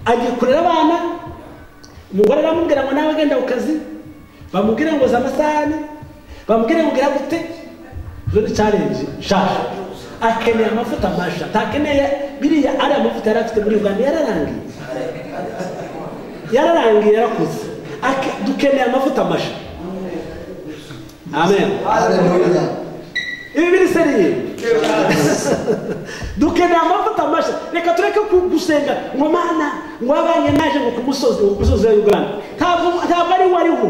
agiye kurera abana, umugore aramubwira ngo nawe genda ku kazi, bamubwire ngo za amasahani, bamubwire ngo gira gute. Zo ni challenge shasha. Akeneye amavuta masha, takeneye biriya ari amavuta yari afite muri Uganda yararangiye yarakuze. Dukeneye amavuta masha. Amen. Haleluya. Ibi biri seriye. Dukeneye amavuta masha. Reka tureke gusenga ngo Mana ngo abanye naje ngo kumusozi wa Uganda. Ntabwo ari wariho.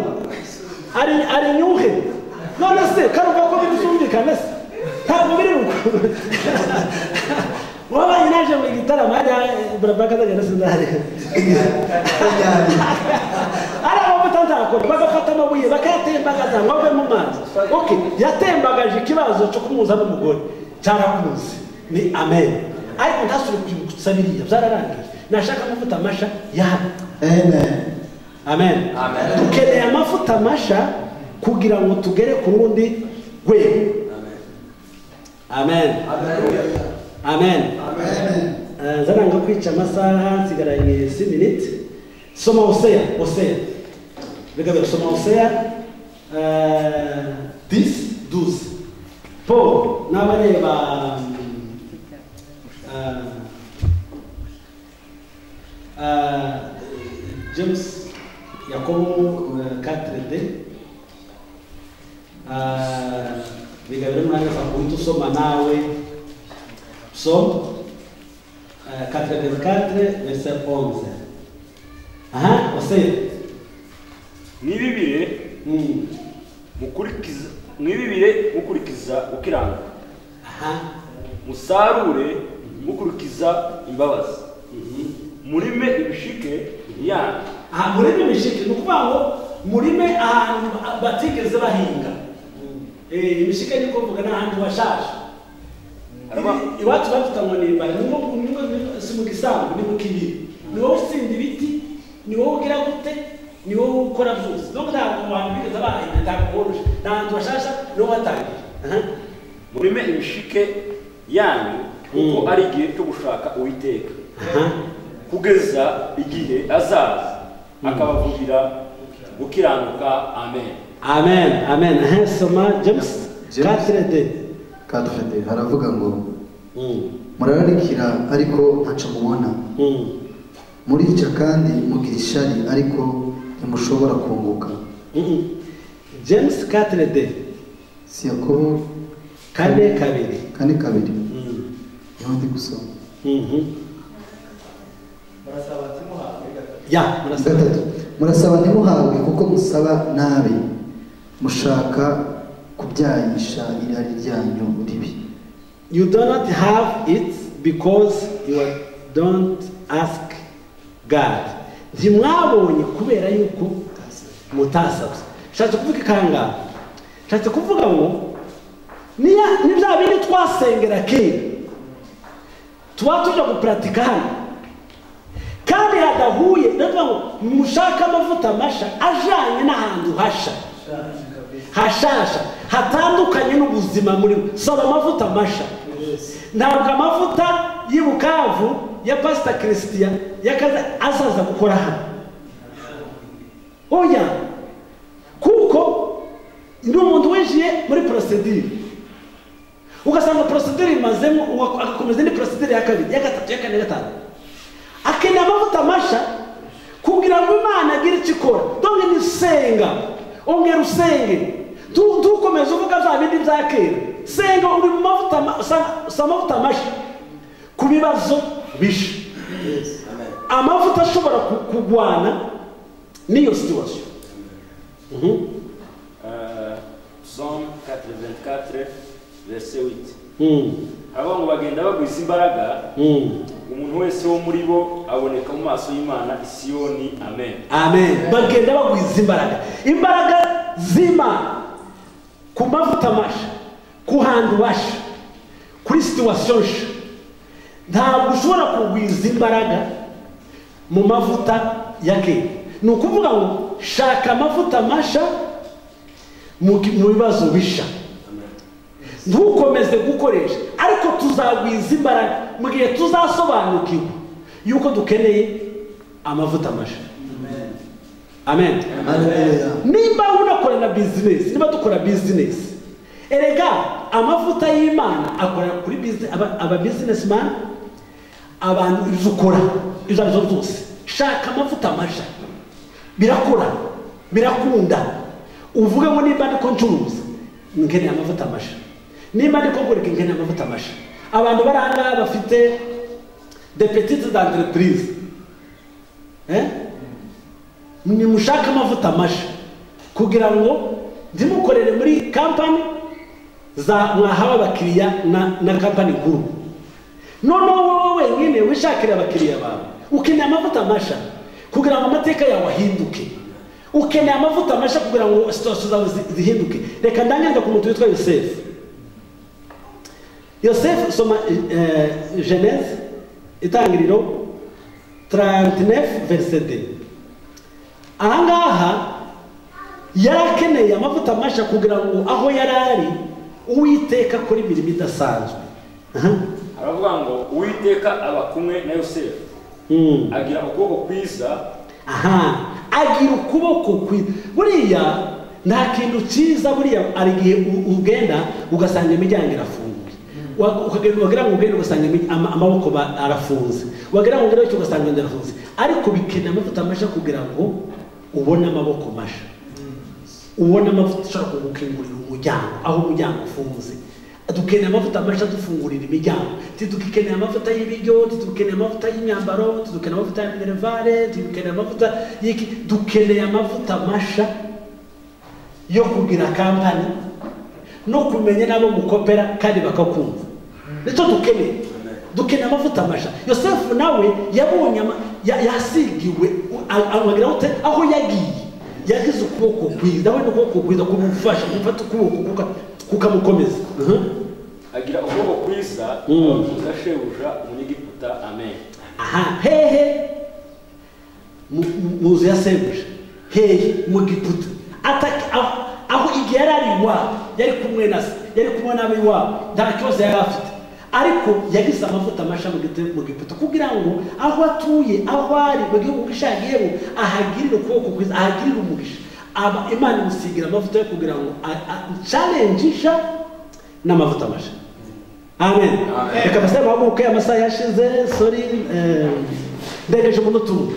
Ari nyuhe. None se karuva ko bizumvikana se. Ntabwo biri uko. Wabanye naje mu gitaramo hajya burabakaza gana sindare. Ara amavuta ntakora, bagafata amabuye bakayatembagaza ngo ave mu mazi. Okay, yatembagaje ikibazo cyo kumuza n'umugore cyarakuze. Ni amen. Ariko ndasubira kubisabiriya byararangiye. Nashaka amavuta masha yabo. Amen. Dukeneye amavuta masha kugira ngo tugere ku rundi rwego. Amen. Amen. Zananga kwica amasaha nsigaranye 6 minutes. Soma Hosea. Bigabira soma Hosea 10:12. Paul n'abareba James Yakobo 4D. Bigabira mwana fakundi usoma nawe. Psaume 84 verset 11. Hosea. Mwibibire mukurikiza ukiranuka. Musarure mukurikiza imbabazi. Murime ibishike yanyu. Murime ibishike nukuvuga ngo murime ahantu batigeze bahinga. Ibishike niko mvuga n'ahantu bashasha. Iwacu bafite ngo ni bari nimwe si mu gisambu ni mu kibiri ni wowe utsinda ibiti ni wowe ugira gute ni wowe ukora byose nubwo ntabwo abantu bigeze bahina ntabwo woroshye ntabwo bashasha niwo watangiye murime ibishike yanyu kuko ari igihe cyo gushaka Uwiteka kugeza igihe azaza akabavugira gukiranuka. Amen. Amen. Amen. Soma James 4:2 haravuga ngo murararikira ariko ntaco mubona, murica kandi mugira ishari ariko ntimushobora kunguka. James 4:2 si Yakobo 4:2 niho ndi gusoma. Murasaba ntimuhabwe kuko musaba nabi, mushaka kubyayisha irari ryanyu ribi. You do not have it because you don't ask God. Ntimwabonye kubera yuko mutasabye. Shatse kuvuga ikanga. Shatse kuvuga ngo ni bya bindi twasengera kera tuba tujya gupuratika hano kandi hadahuye ndavuga ngo mushaka amavuta masha ajanye n'ahantu hashasha hatandukanye n'ubuzima muri saba amavuta masha. Ntabwo amavuta y'Ibukavu ya Pastor Christian yakaza azaza gukora hano oya kuko ndi umuntu winjiye muri procedure ugasanga procedure imazemo agakomeza indi procedure ya kabiri ya gatatu ya kane gatanu akeneye amavuta masha kugira ngo Imana agire icyo ikora. Donc ni senga ongera usenge tukomeza uvuga za bindi bya kera senga uri mu mavuta masha ku bibazo bisha. Amavuta ashobora kugwana niyo situation. Psalm 84 verset 8 abantu bagenda bagwiza imbaraga umuntu wese wo muri bo aboneka mu maso y'Imana Isiyoni. Amen. Amen. Bagenda bagwiza imbaraga z'Imana ku mavuta masha ku hantu washa kuri situation sha. Ntabwo ushobora kugwiza imbaraga mu mavuta yake. Ni ukuvuga ngo shaka amavuta masha mu bibazo bisha. Ntukomeze gukoresha ariko tuzagwiza imbaraga mu gihe tuzasobanukirwa yuko dukeneye amavuta masha. Amen. Nimba unakora na business, niba dukora business, erega amavuta y'Imana akora kuri business aba businessman abantu izukora izazo zose. Shaka amavuta masha birakora birakunda. Uvuge ngo nimba ndiko ncuruza nkeneye amavuta masha, nimba ndiko gurika nkeneye amavuta masha. Abantu baranga bafite des petites entreprises ni mushaka amavuta masha kugira ngo ndimukorere muri company za mwahawe abakiriya na company nkuru. None wowe wenyine wishakira abakiriya bawe ukeneye amavuta masha kugira ngo amateka yawe ahinduke. Ukeneye amavuta masha kugira ngo situation zawe zihinduke. Reka ndangenge ku muntu witwa Yosef soma Genèse itangiriro 39 verset 2. Ahangaha yarakeneye amavuta masha kugira ngo aho yarari Uwiteka kuri imirimo idasanzwe. Aravuga ngo Uwiteka aba kumwe na Yosefu agira ukuboko kwiza. Agira ukuboko kwiza. Buriya nta kintu cyiza buriya ari gihe ugenda ugasanga imiryango irafunguye. Wagira ngo ugende ugasanga amaboko arafunze. Wagira ngo ugende ugasanga inda irafunze. Ariko bikeneye amavuta masha kugira ngo ubone amaboko masha. Ubona amavuta ashobora kugukingurira umuryango aho umuryango ufunze. Dukeneye amavuta masha dufungurira imiryango. Dukeneye amavuta y'ibiryo, dukeneye amavuta y'imyambaro, dukeneye amavuta ya minervale, dukeneye amavuta y'iki. Dukeneye amavuta masha yo kugira kampani no kumenya nabo mukopera kandi bakakumva. Nicyo dukeneye. Dukeneye amavuta masha. Yosefu nawe yabonye yasigiwe amagira ute aho yagiye. Yagize ukuboko kwiza, we ukuboko kwiza kumufasha gufata ukuboko kukamukomeza. Agira ukuboko kwiza abuza shebuja umunyegiputa amavuta. Amen. aha hehe muzu ya sebuje hehe mu Giputa aho igihe yari ari iwabo yari kumwe na se yari kumwe n'ab'iwabo nta kibazo yari afite ariko yagize amavuta masha mu Giputa kugira ngo aho atuye aho ari mu gihugu gishagiyemo ahagirire ukuboko kwiza ahagirire umugisha Imana imusigira amavuta yo kugira ngo challengeisha n'amavuta masha. Amen. Reka basaba babuke amasaha yashize sorry ndegeje umuntu tumwe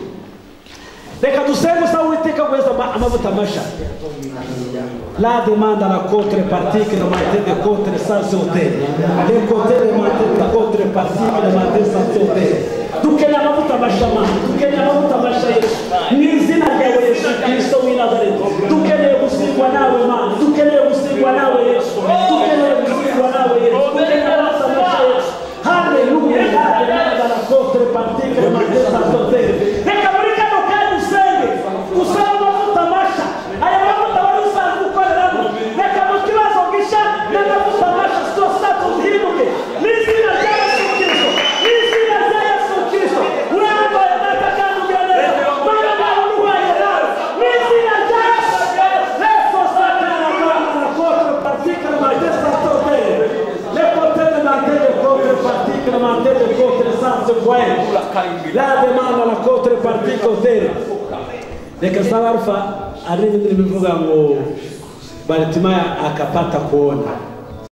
reka dusenge usaba Uwiteka guheza amavuta masha. La demande à la contrepartie que le matin de contre sans sauter. Le côté de matin de contrepartie que le matin sans sauter. Dukeneye amavuta masha ma. Dukeneye amavuta masha Yesu. N'izina ryawe Yesu Kristo w'i Nazareti. Dukeneye gusigwa nawe Mana. Dukeneye gusigwa nawe Yesu. Dukeneye gusigwa nawe Yesu. Dukeneye amavuta masha Yesu. Hallelujah. La demande à la contrepartie que le matin sans sauter. Reka muri kano kandi usenge. Usaba amavuta masha. Aya mavuta wari usanzwe ukoreramo. Reka mu kibazo gisha n'amavuta masha sosa tuzihibuke. N'izina rya Yesu Kristo. N'izina rya Yesu Kristo. Urambaye data kandi ugira neza. Mana nawe uruhaye nawe. N'izina rya Yesu. Leso sakara na contre partique na majesta tote. Le côté de la tête contre partique na majesta contre sans voix. La demande à la contre partique côté. Reka saba Alfa ari bivuga ngo Bartimayo akapata kuona